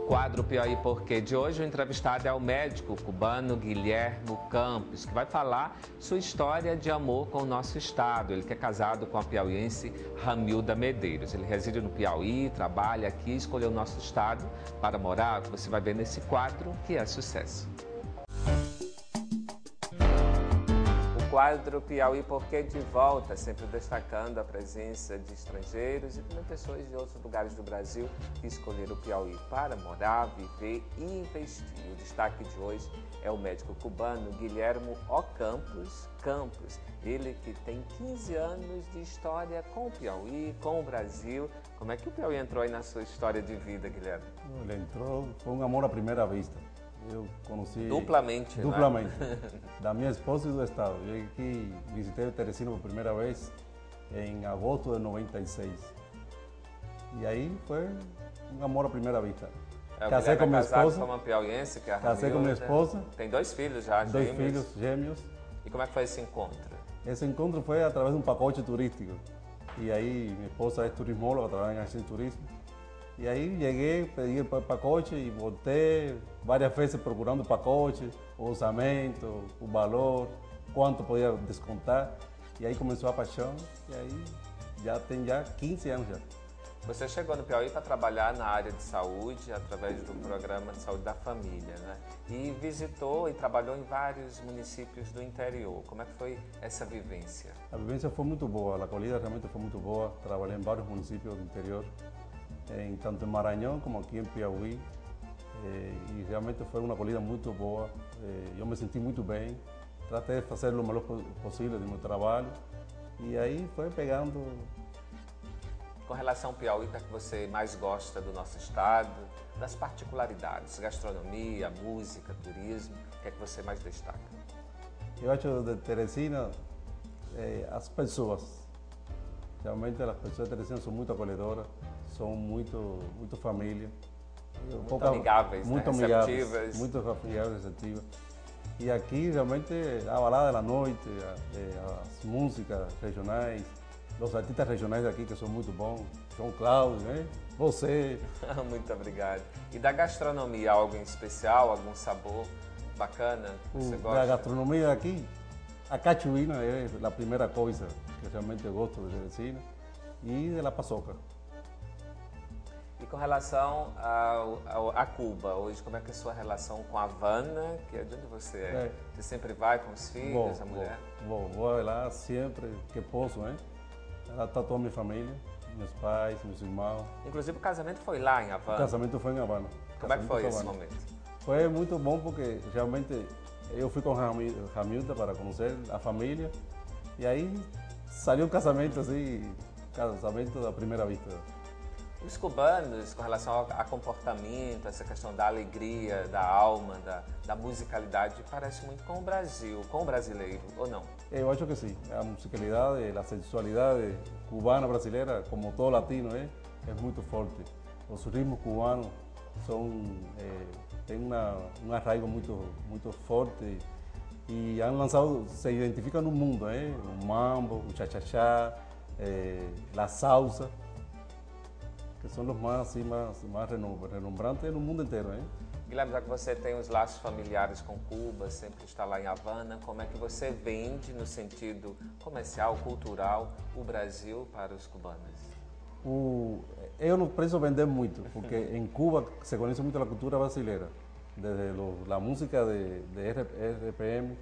Quadro Piauí Porquê de hoje, o entrevistado é o médico cubano Guilhermo Campos, que vai falar sua história de amor com o nosso estado. Ele que é casado com a piauiense Ramilda Medeiros. Ele reside no Piauí, trabalha aqui, escolheu o nosso estado para morar. Você vai ver nesse quadro que é sucesso. Quadro Piauí Porquê de volta, sempre destacando a presença de estrangeiros e também pessoas de outros lugares do Brasil que escolheram o Piauí para morar, viver e investir. O destaque de hoje é o médico cubano Guilhermo O. Campos, ele que tem 15 anos de história com o Piauí, com o Brasil. Como é que o Piauí entrou aí na sua história de vida, Guilherme? Ele entrou, foi um amor à primeira vista. Eu conheci... Duplamente, Duplamente. Né? Da minha esposa e do estado. Eu aqui visitei Teresina por primeira vez em agosto de 96. E aí foi um amor à primeira vista. Casei com minha esposa. Com uma piauiense, que é a Ramilda. Casei com minha esposa. Tem 2 filhos já, gêmeos. 2 filhos gêmeos. E como é que foi esse encontro? Esse encontro foi através de um pacote turístico. E aí minha esposa é turismóloga, trabalha em agência de turismo. E aí cheguei, pedi o pacote e voltei várias vezes procurando o pacote, o orçamento, o valor, quanto podia descontar. E aí começou a paixão e aí já tem 15 anos já. Você chegou no Piauí para trabalhar na área de saúde através do programa de saúde da família, né? E visitou e trabalhou em vários municípios do interior. Como é que foi essa vivência? A vivência foi muito boa, a acolhida realmente foi muito boa. Trabalhei em vários municípios do interior. Tanto em Maranhão como aqui em Piauí, e realmente foi uma acolhida muito boa. Eu me senti muito bem, tratei de fazer o melhor possível do meu trabalho e aí foi pegando. Com relação ao Piauí, o que é que você mais gosta do nosso estado, das particularidades, gastronomia, música, turismo, o que é que você mais destaca? Eu acho de Teresina as pessoas, realmente as pessoas de Teresina são muito acolhedoras. São muito família. Muito amigáveis, muito né? amigáveis, muito amigáveis, receptivas. E aqui realmente a balada da noite, as músicas regionais, os artistas regionais aqui que são muito bons, João Cláudio, né? Você. Muito obrigado. E da gastronomia, algo em especial, algum sabor bacana que você gosta? Da gastronomia aqui, a cachuína é a primeira coisa que realmente eu gosto de Teresina e de la paçoca. E com relação a Cuba, hoje como é que é a sua relação com a Havana, que é de onde você é? Você sempre vai com os filhos, a mulher? Vou lá sempre que posso, né? Ela está toda a minha família, meus pais, meus irmãos. Inclusive o casamento foi lá em Havana? O casamento foi em Havana. Como é que foi esse momento? Foi muito bom porque realmente eu fui com Ramilda para conhecer a família e aí saiu um casamento assim, casamento da primeira vista. Os cubanos, com relação a comportamento, essa questão da alegria, da alma, da musicalidade, parece muito com o Brasil, com o brasileiro, ou não? Eu acho que sim. A musicalidade, a sensualidade cubana, brasileira, como todo latino, é muito forte. Os ritmos cubanos têm um arraigo muito forte e han lançado, se identificam no mundo, o mambo, o cha-cha-cha, a salsa. Que são os mais renombrantes no mundo inteiro, hein? Guilherme, já que você tem os laços familiares com Cuba, sempre está lá em Havana, como é que você vende, no sentido comercial, cultural, o Brasil para os cubanos? Eu não preciso vender muito, porque em Cuba se conhece muito a cultura brasileira, desde a música de RPM,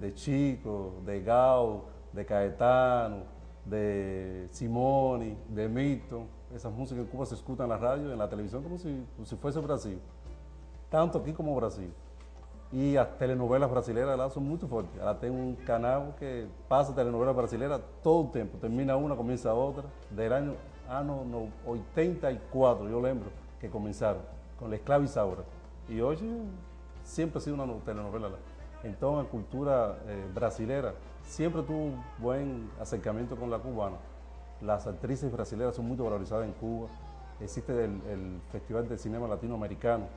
de Chico, de Gal, de Caetano, de Simone, de Milton. Essas músicas em Cuba se escutam na rádio e na televisão como se fosse o Brasil. Tanto aqui como o Brasil. E as telenovelas brasileiras lá são muito fortes. Ela tem um canal que passa telenovelas brasileiras todo o tempo. Termina uma, começa a outra. Desde ano 84, eu lembro que começaram com a Esclava Isaura. E hoje sempre ha sido uma telenovela lá. Então a cultura brasileira sempre tuvo um bom acercamento com a cubana. Las actrices brasileñas son muy valorizadas en Cuba. Existe el Festival de Cinema Latinoamericano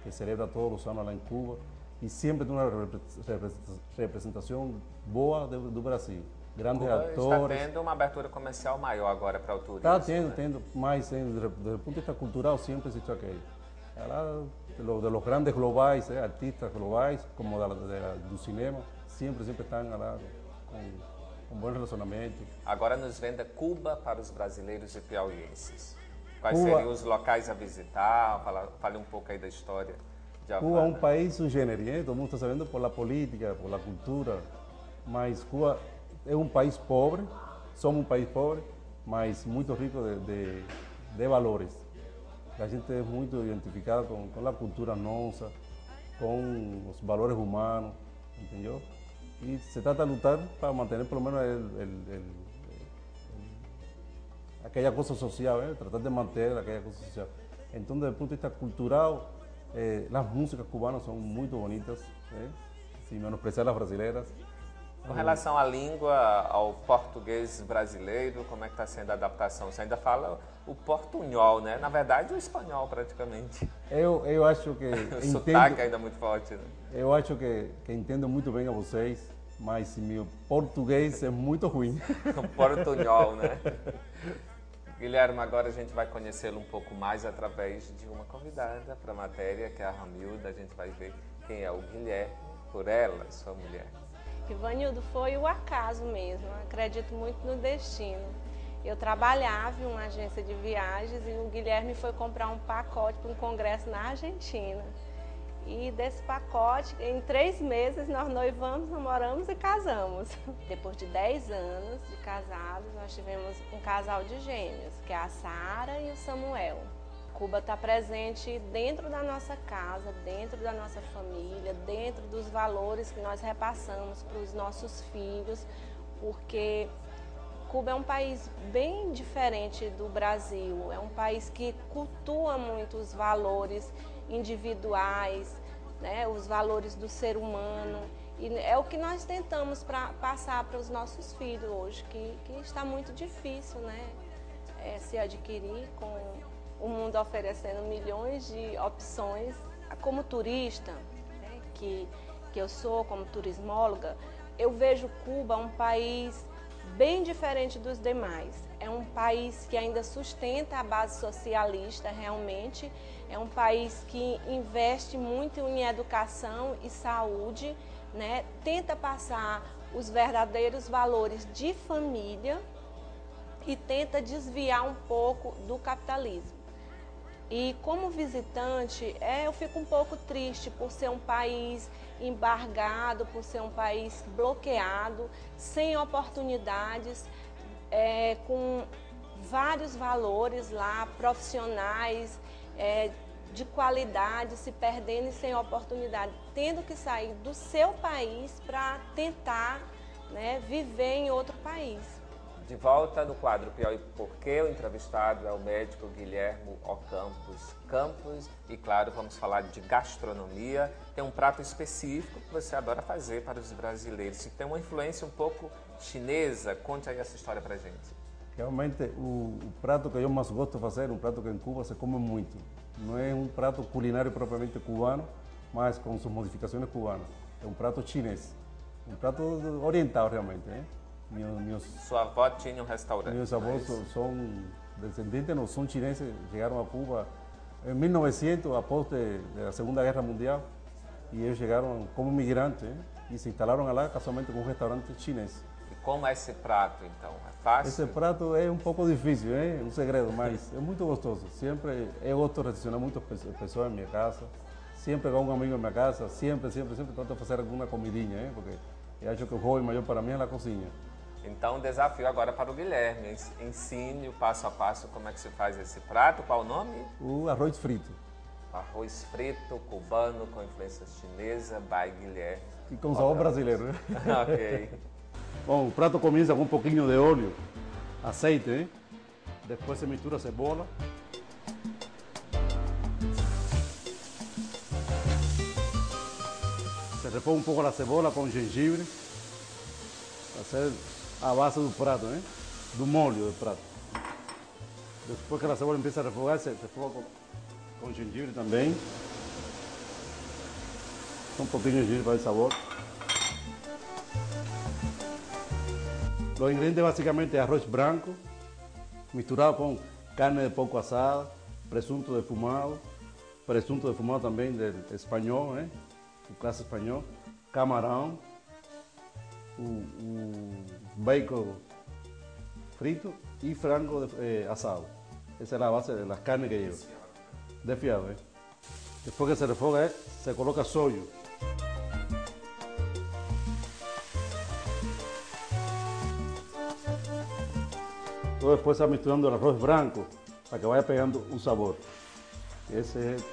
que celebra todos los años en Cuba y siempre tiene una representación boa do Brasil. Grandes Cuba atores. Está tendo uma abertura comercial maior agora para o turismo. Está tendo mais, desde o ponto de vista cultural sempre existe aquilo. Hablar de los grandes globais, artistas globais, como do cinema, sempre estão lá com bom relacionamento. Agora nos venda Cuba para os brasileiros e piauienses. Quais Cuba, seriam os locais a visitar? Fale um pouco aí da história de Havana. Cuba é um país sui generis, todo mundo está sabendo por la política, por la cultura, mas Cuba é um país pobre, somos um país pobre, mas muito rico de valores. A gente é muito identificado com a cultura nossa, com os valores humanos, entendeu? E se trata de lutar para manter pelo menos aquela coisa social, tratar de manter aquela coisa social. Então, desde o ponto de vista cultural, as músicas cubanas são muito bonitas, sem menosprezar as brasileiras. Com relação à língua, ao português brasileiro, como é que está sendo a adaptação? Você ainda fala o portunhol, né? Na verdade, o espanhol praticamente. Eu acho que o sotaque ainda é muito forte, né? Eu acho que entendo muito bem a vocês, mas meu português é muito ruim. O portunhol, né? Guilherme, agora a gente vai conhecê-lo um pouco mais através de uma convidada para a matéria, que é a Ramilda. A gente vai ver quem é o Guilherme, por ela, sua mulher. Ivanildo, foi o acaso mesmo, acredito muito no destino. Eu trabalhava em uma agência de viagens e o Guilherme foi comprar um pacote para um congresso na Argentina. E desse pacote, em 3 meses, nós noivamos, namoramos e casamos. Depois de 10 anos de casados, nós tivemos um casal de gêmeos, que é a Sara e o Samuel. Cuba está presente dentro da nossa casa, dentro da nossa família, dentro dos valores que nós repassamos para os nossos filhos, porque Cuba é um país bem diferente do Brasil, é um país que cultua muito os valores individuais, né, os valores do ser humano, e é o que nós tentamos passar para os nossos filhos hoje, que está muito difícil, né, se adquirir com o mundo oferecendo milhões de opções. Como turista, né, que eu sou, como turismóloga, eu vejo Cuba um país bem diferente dos demais. É um país que ainda sustenta a base socialista realmente, é um país que investe muito em educação e saúde, né, tenta passar os verdadeiros valores de família e tenta desviar um pouco do capitalismo. E como visitante, eu fico um pouco triste por ser um país embargado, por ser um país bloqueado, sem oportunidades, com vários valores lá, profissionais, de qualidade, se perdendo e sem oportunidade, tendo que sair do seu país para tentar, né, viver em outro país. De volta no quadro Piauí Porque, o entrevistado é o médico Guilherme Campos. E claro, vamos falar de gastronomia. Tem um prato específico que você adora fazer para os brasileiros, que tem uma influência um pouco chinesa. Conte aí essa história pra gente. Realmente, o prato que eu mais gosto de fazer, um prato que em Cuba se come muito. Não é um prato culinário propriamente cubano, mas com suas modificações cubanas. É um prato chinês, um prato oriental realmente, né? Sua avó tinha um restaurante. Meus avós são descendentes, não são chineses, chegaram a Cuba em 1900, após da Segunda Guerra Mundial, e eles chegaram como migrantes, e se instalaram lá casualmente com um restaurante chinês. E como é esse prato, então? É fácil? Esse prato é um pouco difícil, é um segredo, mas é muito gostoso. Sempre eu gosto de recepcionar muitas pessoas em minha casa, sempre com um amigo em minha casa, sempre tento fazer alguma comidinha, porque eu acho que o hobby maior para mim é a cozinha. Então, o desafio agora para o Guilherme. Ensine o passo a passo como é que se faz esse prato. Qual o nome? O arroz frito. Arroz frito cubano com influência chinesa, by Guilherme. E com sabor brasileiro, né? Ok. Bom, o prato começa com um pouquinho de óleo, azeite, né? Depois se mistura a cebola. Se repõe um pouco a cebola com gengibre. Para ser a base do prato, né? Do molho do prato. Depois que a cebola empieza a refogar, se refoga com gengibre também. Um pouquinho de gengibre para dar sabor. Os ingredientes basicamente é arroz branco, misturado com carne de porco assada, presunto defumado, presunto defumado também, do espanhol, né? O clássico espanhol, camarão, o bacon frito y frango asado. Esa es la base de las carnes que lleva. Desfiado, ¿eh? Después que se refoga, se coloca soyo. Todo después se va mezclando el arroz blanco para que vaya pegando un sabor. Ese es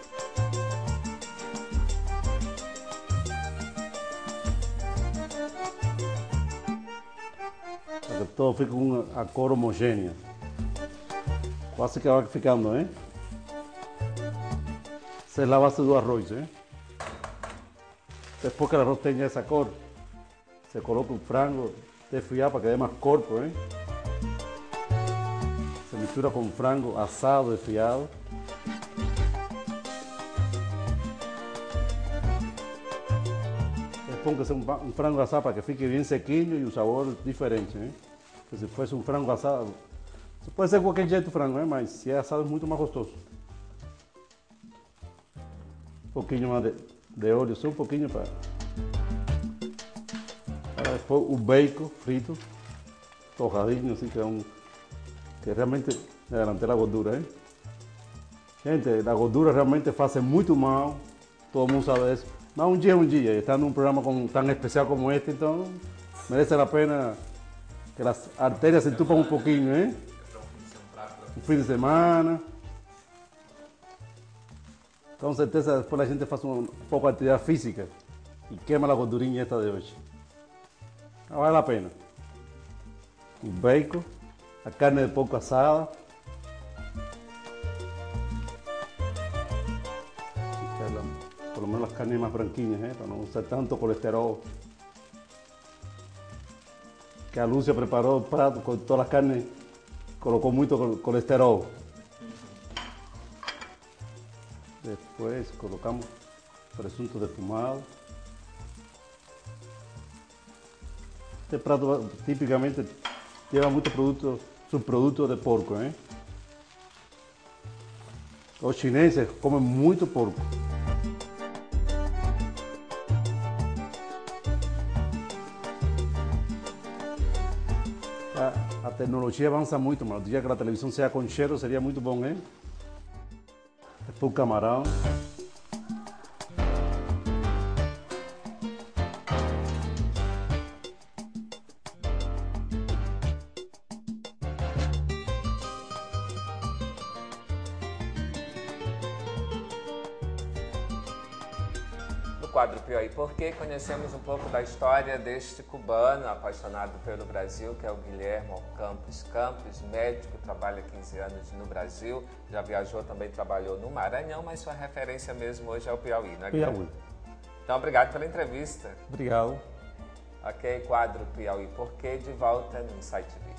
para que todo fique com uma cor homogênea. Quase que vai ficando, né? Essa é a base do arroz, né? Depois que o arroz tenha essa cor, se coloca o frango desfiado para que dê mais corpo, né? Se mistura com frango assado, desfiado. Ponga un frango asado para que fique bien sequinho y un sabor diferente, ¿eh? Que si fuese un frango asado, se puede ser cualquier jeito frango, ¿eh? Mas si es asado es mucho más gostoso. Un poquillo más de óleo, só un poquillo para después un bacon frito, torradinho, así que realmente me adelanté la gordura, ¿eh? Gente, la gordura realmente hace muito mal, todo el mundo sabe eso. Mas um dia é um dia, e estando num programa tão especial como este, então merece a pena que as artérias se entupam um pouquinho, né? Um fim de semana. Com certeza depois a gente faz um pouco de atividade física e queima a gordurinha esta de hoje. Não vale a pena. O bacon, a carne de porco assada. Por lo menos las carnes más branquiñas, para no usar tanto colesterol. Que a Lúcia preparó el prato con todas las carnes, colocó mucho colesterol. Después colocamos presunto defumado. Este prato típicamente lleva muchos subproductos de porco, ¿eh? Los chineses comen mucho porco. A tecnologia avança muito, mas o dia que a televisão seja com cheiro seria muito bom, hein? Depois o camarão. No quadro Piauí Porquê, conhecemos um pouco da história deste cubano apaixonado pelo Brasil, que é o Guilherme Campos Campos, médico, trabalha 15 anos no Brasil, já viajou, também trabalhou no Maranhão, mas sua referência mesmo hoje é o Piauí, né, Guilherme? Piauí. Então, obrigado pela entrevista. Obrigado. Ok, quadro Piauí Porquê, de volta no Insight TV.